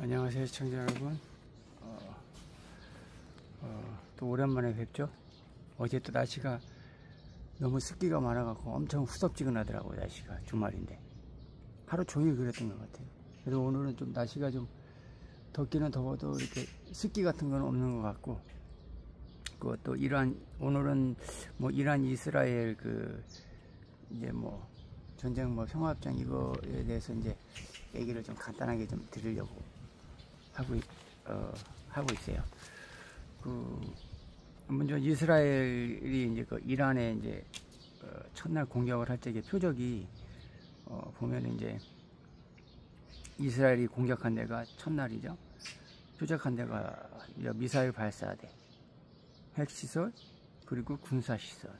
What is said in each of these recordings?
안녕하세요 시청자 여러분. 또 오랜만에 뵙죠. 어제 또 날씨가 너무 습기가 많아갖고 엄청 후덥지근하더라고요. 날씨가 주말인데 하루 종일 그랬던 것 같아요. 그래서 오늘은 좀 날씨가 좀 덥기는 더워도 이렇게 습기 같은 건 없는 것 같고, 그것도 오늘은 뭐 이란 이스라엘 이제 뭐 전쟁 뭐 평화협정 이거에 대해서 이제 얘기를 좀 간단하게 좀 드리려고 하고 있어요. 먼저 이스라엘이 이제 이란에 이제 첫날 공격을 할 적에 표적이 보면 이제 이스라엘이 공격한 데가 첫날이죠. 표적한 데가 미사일 발사대, 핵시설, 그리고 군사시설.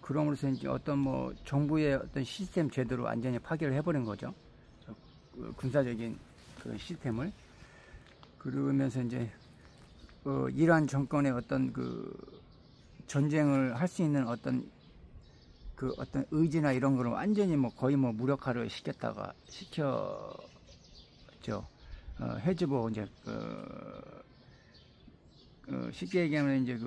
그럼으로써 이제 어떤 뭐 정부의 어떤 시스템 제대로 완전히 파괴를 해버린 거죠. 군사적인 그 시스템을. 그러면서 이제 이란 정권의 어떤 전쟁을 할 수 있는 어떤 의지나 이런 거를 완전히 뭐 거의 뭐 무력화를 시켰죠. 해주고 이제 쉽게 얘기하면 이제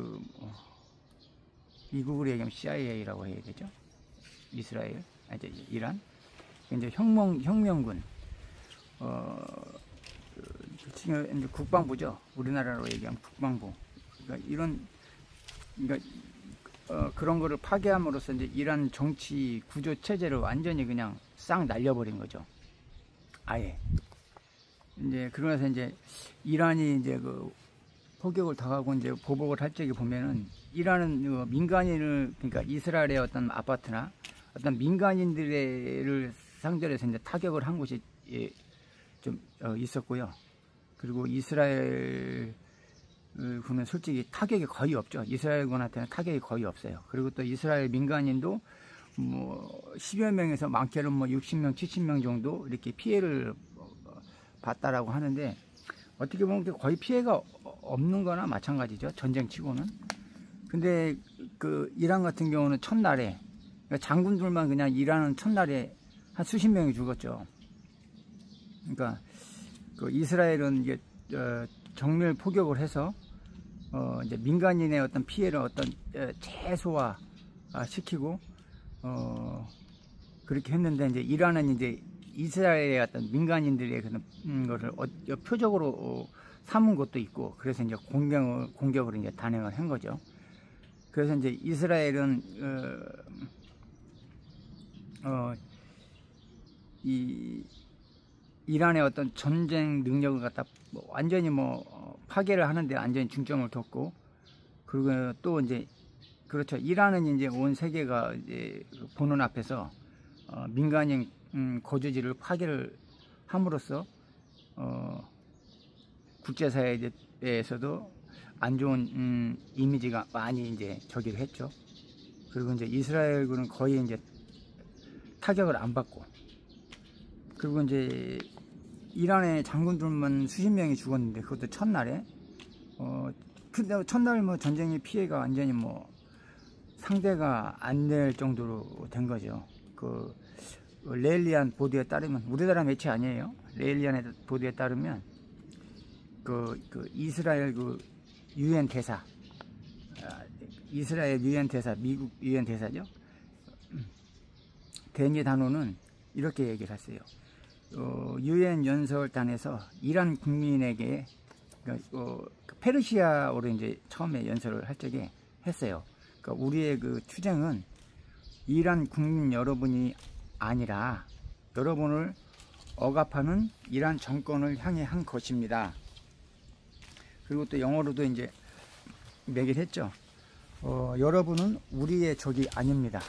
미국으로 얘기하면 CIA라고 해야 되죠. 이스라엘, 이제 이란, 이제 혁명군, 지금 이제 국방부죠. 우리나라로 얘기하면 국방부. 그러니까 그런 거를 파괴함으로써 이제 이란 정치 구조 체제를 완전히 그냥 싹 날려버린 거죠. 아예. 이제 그러면서 이제 이란이 이제 포격을 당하고 이제 보복을 할 적에 보면은 이란은 민간인을, 그러니까 이스라엘의 어떤 아파트나 어떤 민간인들을 상대로 해서 이제 타격을 한 곳이 좀 있었고요. 그리고 이스라엘 보면 솔직히 타격이 거의 없죠. 이스라엘군한테는 타격이 거의 없어요. 그리고 또 이스라엘 민간인도 뭐 10여 명에서 많게는 뭐 60명, 70명 정도 이렇게 피해를 봤다라고 하는데, 어떻게 보면 거의 피해가 없는 거나 마찬가지죠. 전쟁 치고는. 근데 이란 같은 경우는 첫날에, 그러니까 장군들만 그냥 이란은 첫날에 한 수십 명이 죽었죠. 그러니까 이스라엘은 이게 정밀 포격을 해서 이제 민간인의 어떤 피해를 어떤 최소화 시키고 그렇게 했는데, 이제 이란은 이제 이스라엘의 어떤 민간인들의 그런 거를 표적으로 삼은 것도 있고, 그래서 이제 공격을 이제 단행을 한 거죠. 그래서 이제 이스라엘은 이란의 어떤 전쟁 능력을 갖다 완전히 파괴를 하는데 완전히 중점을 뒀고, 그리고 또 이제 그렇죠. 이란은 이제 온 세계가 이제 보는 앞에서 민간인 거주지를 파괴를 함으로써 국제사회에서도 안 좋은 이미지가 많이 이제 저기를 했죠. 그리고 이제 이스라엘군은 거의 이제 타격을 안 받고, 그리고 이제 이란의 장군들만 수십 명이 죽었는데, 그것도 첫날에. 근데 첫날 뭐 전쟁의 피해가 완전히 뭐 상대가 안 될 정도로 된 거죠. 레일리안 보도에 따르면, 우리나라 매체 아니에요. 레일리안 보도에 따르면 이스라엘 유엔 대사, 이스라엘 유엔 대사, 미국 유엔 대사죠. 데니 다노는 이렇게 얘기를 했어요. 유엔 연설단에서 이란 국민에게 페르시아어로 이제 처음에 연설을 할 적에 했어요. 그러니까 우리의 투쟁은 이란 국민 여러분이 아니라 여러분을 억압하는 이란 정권을 향해 한 것입니다. 그리고 또 영어로도 이제 얘기를 했죠. 여러분은 우리의 적이 아닙니다.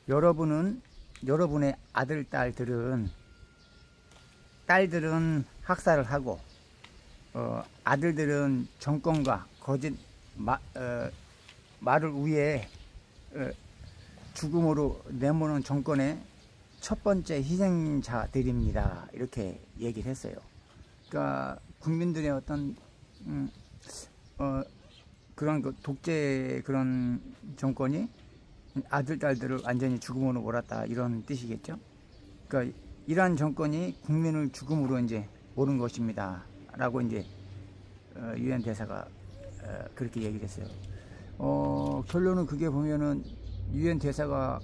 여러분의 딸들은 학살을 하고, 아들들은 정권과 거짓 말을 위해 죽음으로 내모는 정권의 첫 번째 희생자들입니다. 이렇게 얘기를 했어요. 그러니까 국민들의 어떤 그런 독재 그런 정권이 아들, 딸들을 완전히 죽음으로 몰았다, 이런 뜻이겠죠. 그러니까 이란 정권이 국민을 죽음으로 이제 모른 것입니다. 라고 이제 유엔 대사가 그렇게 얘기를 했어요. 결론은 그게 보면은 유엔 대사가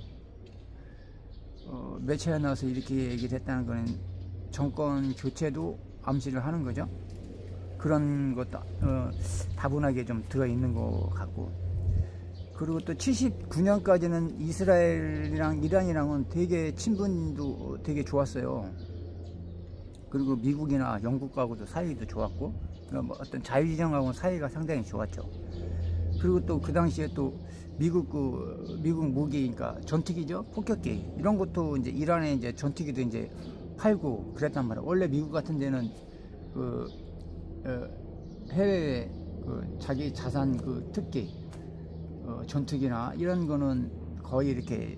매체에 나와서 이렇게 얘기를 했다는 거는 정권 교체도 암시를 하는 거죠. 그런 것도 다분하게 좀 들어있는 것 같고, 그리고 또 79년까지는 이스라엘이랑 이란이랑은 되게 친분도 되게 좋았어요. 그리고 미국이나 영국하고도 사이도 좋았고, 뭐 어떤 자유진영하고는 사이가 상당히 좋았죠. 그리고 또 그 당시에 또 미국 무기니까 전투기죠, 폭격기 이런 것도 이제 이란에 이제 전투기도 이제 팔고 그랬단 말이에요. 원래 미국 같은 데는 해외에 자기 자산 특기 전투기나 이런 거는 거의 이렇게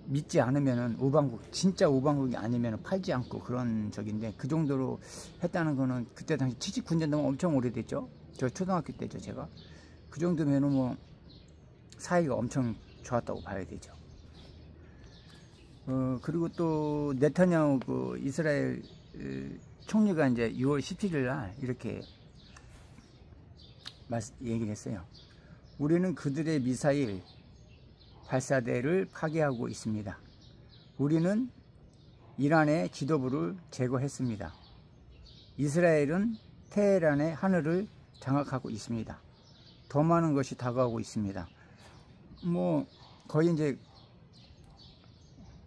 믿지 않으면은 진짜 우방국이 아니면 팔지 않고 그런 적인데, 그 정도로 했다는 거는 그때 당시 79년도면 엄청 오래됐죠. 저 초등학교 때죠, 제가. 그 정도면은 뭐 사이가 엄청 좋았다고 봐야 되죠. 그리고 또 네타냐후 이스라엘 총리가 이제 6월 17일 날 이렇게 얘기를 했어요. 우리는 그들의 미사일 발사대를 파괴하고 있습니다. 우리는 이란의 지도부를 제거했습니다. 이스라엘은 테헤란의 하늘을 장악하고 있습니다. 더 많은 것이 다가오고 있습니다. 뭐 거의 이제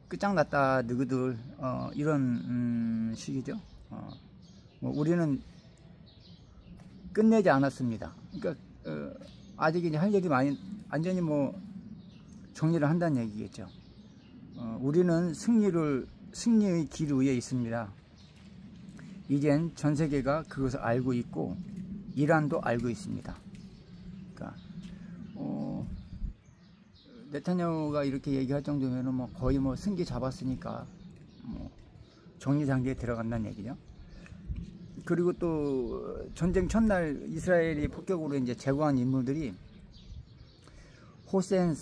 끝장났다 너희들 이런 식이죠. 뭐 우리는 끝내지 않았습니다. 그러니까 아직 이제 할 얘기 많이 완전히 뭐 정리를 한다는 얘기겠죠. 우리는 승리의 길 위에 있습니다. 이젠 전 세계가 그것을 알고 있고 이란도 알고 있습니다. 그러니까 네타냐후가 이렇게 얘기할 정도면 뭐 거의 뭐 승기 잡았으니까 뭐 정리 단계에 들어간다는 얘기죠. 그리고 또 전쟁 첫날 이스라엘이 폭격으로 이제 제거한 인물들이 호센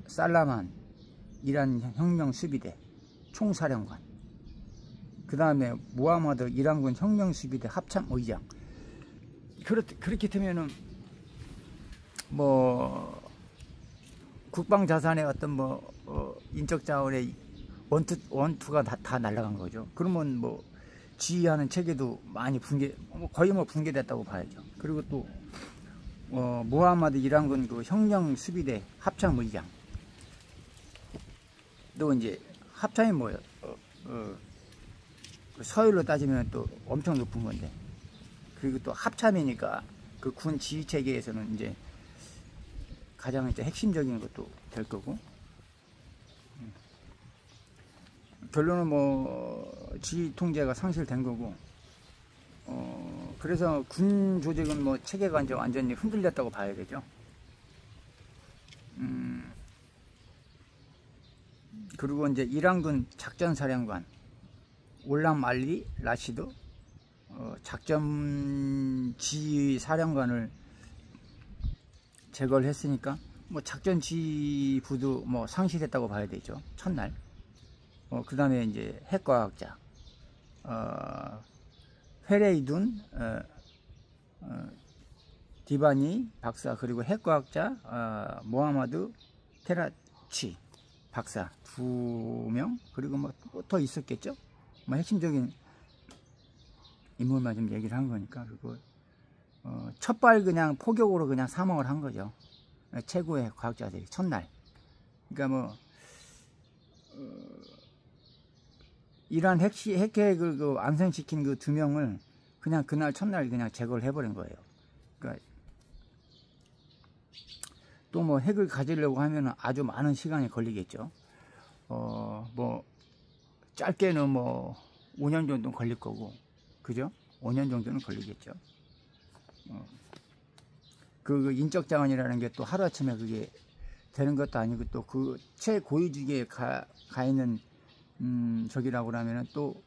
살라만 이란 혁명 수비대 총사령관, 그 다음에 무하마드 이란군 혁명 수비대 합참 의장. 그렇게 되면은 뭐 국방 자산의 어떤 뭐 인적 자원의 원투가 다 날아간 거죠. 그러면 뭐 지휘하는 체계도 많이 거의 뭐 붕괴됐다고 봐야죠. 그리고 또 무하마드 이란군 혁명 수비대 합참 의장, 또 이제 합참이 뭐예요? 서열로 따지면 또 엄청 높은 건데, 그리고 또 합참이니까 그 군 지휘 체계에서는 이제 가장 이제 핵심적인 것도 될 거고, 결론은 뭐 지휘 통제가 상실된 거고, 그래서 군 조직은 뭐 체계가 이제 완전히 흔들렸다고 봐야 되죠. 그리고 이제 이란군 작전사령관 올람 알리 라시드 작전 지휘 사령관을 제거를 했으니까 뭐 작전 지휘부도 뭐 상실했다고 봐야 되죠. 첫날. 그 다음에 이제 핵과학자 페레이둔 디바니 박사, 그리고 핵과학자 모하마드 테라치 박사 2명, 그리고 뭐 더 있었겠죠. 뭐 핵심적인 인물만 좀 얘기를 한 거니까. 그리고 첫발 그냥 포격으로 그냥 사망을 한 거죠. 최고의 과학자들이 첫날. 그러니까 뭐 이란 핵계획을 완성시킨 그 2명을 그냥 그날 첫날 그냥 제거를 해버린 거예요. 그러니까 또 뭐 핵을 가지려고 하면 아주 많은 시간이 걸리겠죠. 뭐 짧게는 뭐 5년 정도 걸릴 거고, 그죠? 5년 정도는 걸리겠죠. 그 인적 자원이라는 게 또 하루아침에 그게 되는 것도 아니고, 또 그 최고위직에 가 있는 적이라고 하면은 또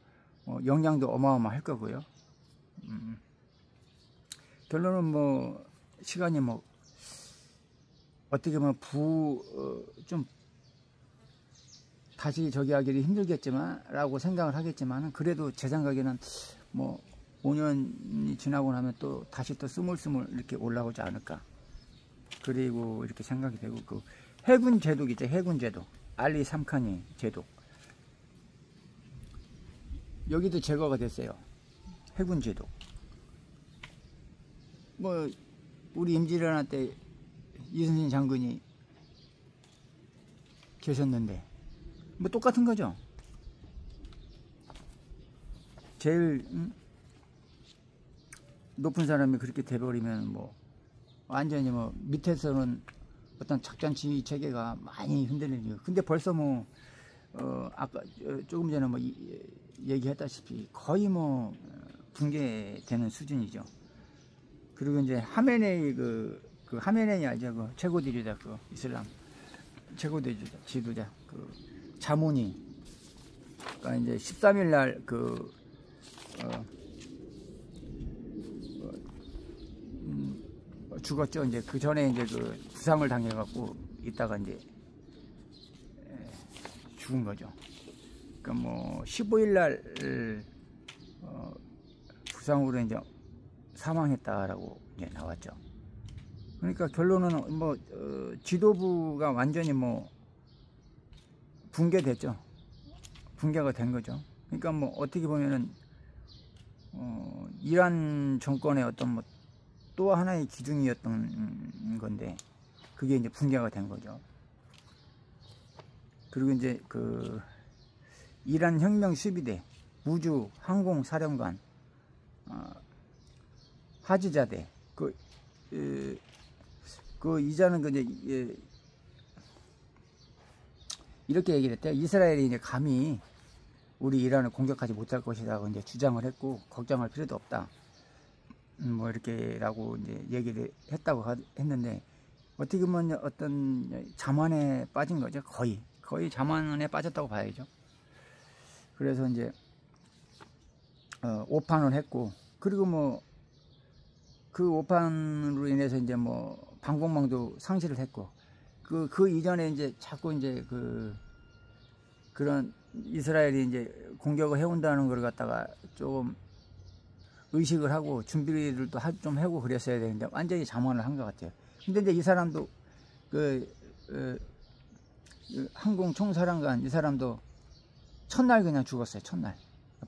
역량도 어마어마할 거고요. 결론은 뭐 시간이 뭐 어떻게 보면 좀 다시 저기 하기를 힘들겠지만 라고 생각을 하겠지만, 그래도 제 생각에는 뭐 5년이 지나고 나면 또 다시 또 스물스물 이렇게 올라오지 않을까, 그리고 이렇게 생각이 되고, 그 해군 제독 있죠. 해군 제독, 알리 삼칸이 제독, 여기도 제거가 됐어요. 해군 제독. 뭐 우리 임진왜란 때 이순신 장군이 계셨는데 뭐 똑같은 거죠. 제일 높은 사람이 그렇게 돼버리면 뭐 완전히 뭐 밑에서는 어떤 작전 지휘 체계가 많이 흔들리죠. 근데 벌써 뭐 아까 조금 전에 뭐 얘기했다시피 거의 뭐 붕괴되는 수준이죠. 그리고 이제 하메네이 그 하메네이 알죠? 그 최고 지도자, 그 이슬람 최고 지도자 그 자모니가 이제 13일 날 죽었죠. 이제 그 전에 이제 그 부상을 당해갖고 있다가 이제 죽은 거죠. 그러니까 뭐 15일 날 부상으로 이제 사망했다라고 이제 나왔죠. 그러니까 결론은 뭐 지도부가 완전히 뭐 붕괴됐죠. 붕괴가 된 거죠. 그러니까 뭐 어떻게 보면은 이란 정권의 어떤 뭐 또 하나의 기둥이었던 건데 그게 이제 붕괴가 된 거죠. 그리고 이제 그 이란 혁명 수비대, 우주 항공 사령관, 하지자대, 그 이자는 그 이제 이렇게 얘기를 했대요. 이스라엘이 이제 감히 우리 이란을 공격하지 못할 것이라고 이제 주장을 했고, 걱정할 필요도 없다. 뭐 이렇게라고 이제 얘기를 했다고 했는데, 어떻게 보면 어떤 자만에 빠진 거죠. 거의 자만에 빠졌다고 봐야죠. 그래서 이제 오판을 했고, 그리고 뭐 그 오판으로 인해서 이제 뭐 방공망도 상실을 했고, 그 이전에 이제 자꾸 이제 그런 이스라엘이 이제 공격을 해온다는 걸 갖다가 조금 의식을 하고 준비를 또 좀 하고 그랬어야 되는데 완전히 자만을 한 것 같아요. 근데 이제 이 사람도 항공 총사령관 이 사람도 첫날 그냥 죽었어요. 첫날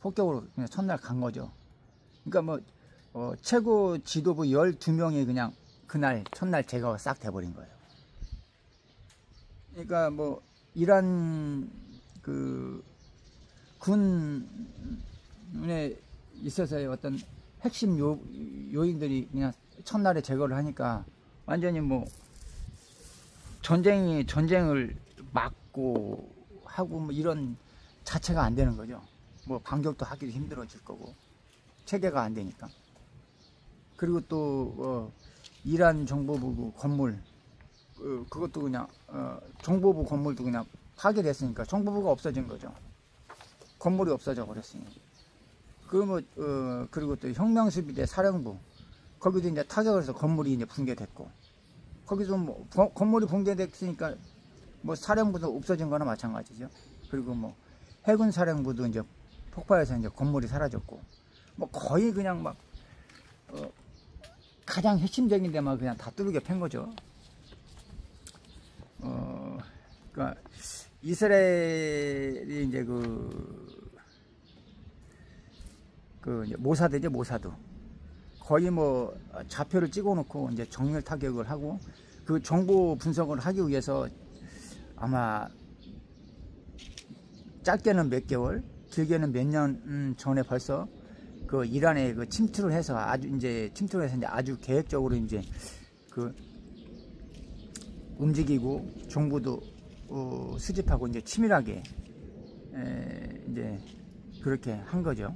폭격으로 그냥 첫날 간 거죠. 그러니까 뭐 최고 지도부 12명이 그냥 그날 첫날 제거가 싹 돼버린 거예요. 그러니까 뭐 이란 그 군에 있어서의 어떤 핵심 요인들이 그냥 첫날에 제거를 하니까 완전히 뭐 전쟁을 막고 하고 뭐 이런 자체가 안 되는 거죠. 뭐 반격도 하기도 힘들어질 거고 체계가 안 되니까. 그리고 또 이란 정보부 건물 그것도 그냥 정보부 건물도 그냥 파괴됐으니까 정보부가 없어진 거죠. 건물이 없어져 버렸으니. 그리고 또 혁명수비대 사령부 거기도 이제 타격을 해서 건물이 이제 붕괴됐고, 거기서 뭐 건물이 붕괴됐으니까 뭐 사령부도 없어진 거나 마찬가지죠. 그리고 뭐 해군 사령부도 이제 폭파해서 이제 건물이 사라졌고, 뭐 거의 그냥 막 가장 핵심적인 데만 그냥 다 뚫게 팬 거죠. 그러니까 이스라엘이 이제 이제 모사드죠. 모사드 거의 뭐 좌표를 찍어놓고 이제 정밀 타격을 하고, 그 정보 분석을 하기 위해서 아마 짧게는 몇 개월, 길게는 몇 년 전에 벌써 그 이란에 침투를 해서 이제 아주 계획적으로 이제 움직이고 정보도 수집하고 이제 치밀하게 이제 그렇게 한 거죠.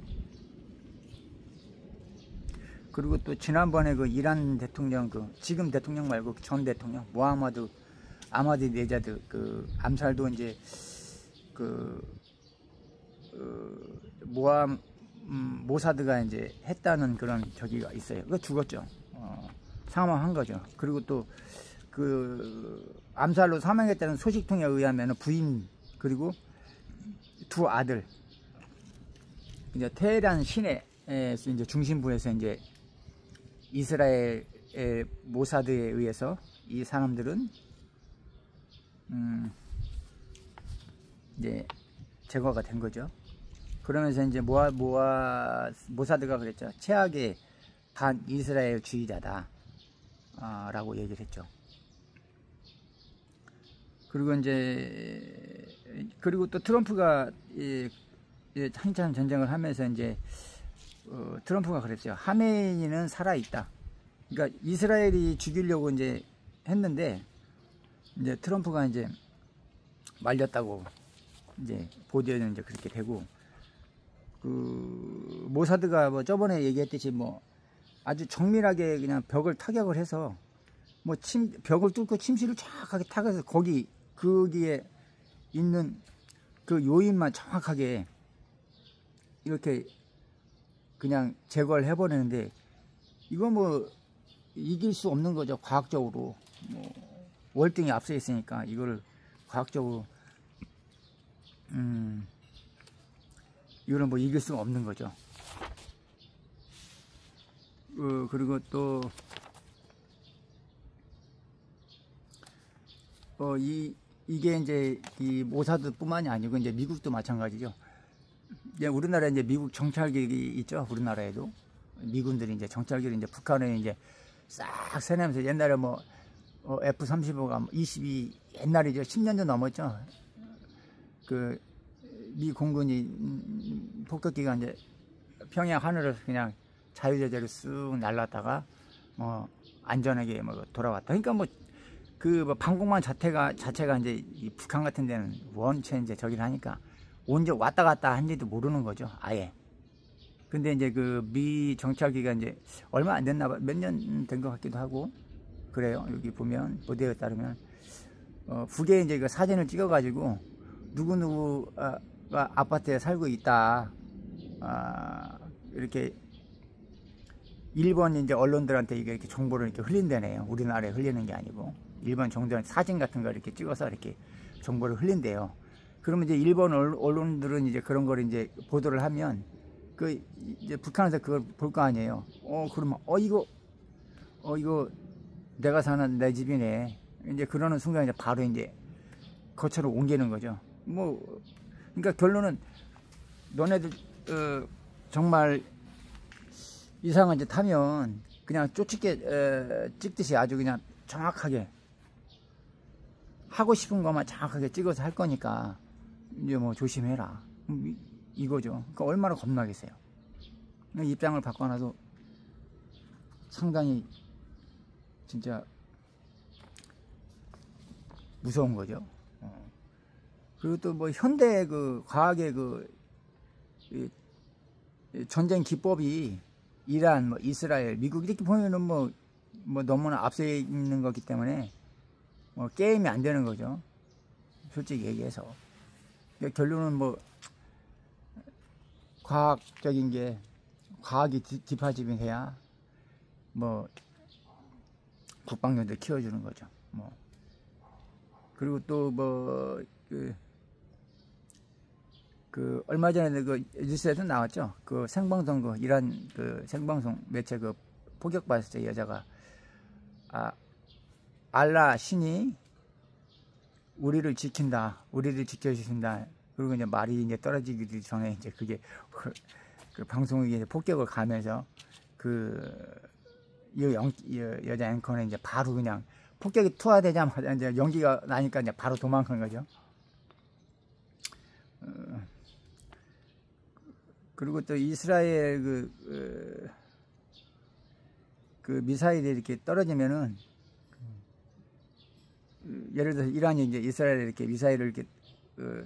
그리고 또 지난번에 그 이란 대통령 지금 대통령 말고 전 대통령 모하마드 아마디네자드 암살도 이제 모사드가 이제 했다는 그런 저기가 있어요. 그거 죽었죠. 사망한 거죠. 그리고 또 암살로 사망했다는 소식통에 의하면 부인 그리고 두 아들, 이제 테헤란 시내에서 이제 중심부에서 이제 이스라엘의 모사드에 의해서 이 사람들은 이제 제거가 된 거죠. 그러면서 이제 모사드가 그랬죠. 최악의 반 이스라엘 주의자다 라고 얘기를 했죠. 그리고 이제 그리고 또 트럼프가 한참 전쟁을 하면서 이제 트럼프가 그랬어요. 하메니는 살아있다. 그러니까 이스라엘이 죽이려고 이제 했는데 이제 트럼프가 이제 말렸다고 이제 보도에는 이제 그렇게 되고, 그 모사드가 뭐 저번에 얘기했듯이 뭐 아주 정밀하게 그냥 벽을 타격을 해서 뭐 벽을 뚫고 침실을 정확하게 타격해서 거기에 있는 그 요인만 정확하게 이렇게 그냥 제거를 해버리는데, 이거 뭐 이길 수 없는 거죠. 과학적으로 뭐 월등히 앞서 있으니까 이거를 과학적으로 이거는 뭐 이길 수가 없는 거죠. 그리고 또 이게 이제 이 모사드뿐만이 아니고 이제 미국도 마찬가지죠. 이제 우리나라에 이제 미국 정찰기이 있죠. 우리나라에도 미군들이 이제 정찰기를 이제 북한에 이제 싹 세내면서, 옛날에 뭐 F-35가 22 옛날이죠. 10년도 넘었죠. 그 미 공군이 폭격기가 이제 평양 하늘에서 그냥 자유자재로 쑥 날랐다가 뭐 안전하게 뭐 돌아왔다. 그러니까 뭐 그 방공망 자체가 이제 이 북한 같은 데는 원체 이제 저기를 하니까 언제 왔다 갔다 한지도 모르는 거죠, 아예. 근데 이제 그 미 정찰기가 이제 얼마 안 됐나 봐, 몇 년 된 것 같기도 하고 그래요. 여기 보면 보도에 따르면 북에 이제 그 사진을 찍어가지고 누구누구가 아파트에 살고 있다, 이렇게 일본 이제 언론들한테 이렇게 정보를 이렇게 흘린다네요. 우리나라에 흘리는 게 아니고 일본 정도는 사진 같은 거 이렇게 찍어서 이렇게 정보를 흘린대요. 그러면 이제 일본 언론들은 이제 그런 걸 이제 보도를 하면 그 이제 북한에서 그걸 볼 거 아니에요. 그러면 이거 내가 사는 내 집이네. 이제 그러는 순간 이제 바로 이제 거처로 옮기는 거죠. 뭐 그러니까 결론은 너네들 정말 이상한 짓 하면 그냥 쪼치게 찍듯이 아주 그냥 정확하게 하고 싶은 것만 정확하게 찍어서 할 거니까 이제 뭐 조심해라, 이거죠. 그러니까 얼마나 겁나겠어요. 입장을 바꿔놔도 상당히 진짜 무서운 거죠. 그리고 또 뭐 현대 그 과학의 그 전쟁 기법이 이란, 뭐 이스라엘, 미국 이렇게 보면은 뭐 너무나 앞서 있는 거기 때문에 뭐 게임이 안 되는 거죠. 솔직히 얘기해서. 그러니까 결론은 뭐 과학적인 게 과학이 뒷받침이 돼야 뭐 국방력도 키워주는 거죠. 뭐 그리고 또 뭐 그 얼마 전에 그 뉴스에도 나왔죠. 그 생방송 그 이란 그 생방송 매체 그 폭격받았을 때 여자가 알라 신이 우리를 지킨다, 우리를 지켜주신다. 그리고 이제 말이 이제 떨어지기 전에 이제 그게 그 방송에 폭격을 가면서 여자 앵커는 이제 바로 그냥 폭격이 투하되자마자 이제 연기가 나니까 이제 바로 도망간 거죠. 그리고 또 이스라엘 그 미사일이 이렇게 떨어지면은 예를 들어서 이란이 이제 이스라엘에 이렇게 미사일을 이렇게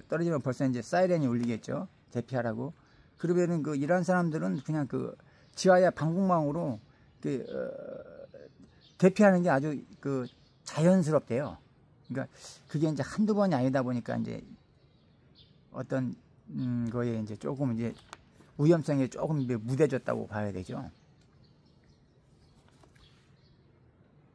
떨어지면 벌써 이제 사이렌이 울리겠죠. 대피하라고. 그러면은 그 이란 사람들은 그냥 그 지하야 방공망으로 대피하는 게 아주 그 자연스럽대요. 그러니까 그게 이제 한두 번이 아니다 보니까 이제 어떤 거에 이제 조금 이제 위험성이 조금 무뎌졌다고 봐야 되죠.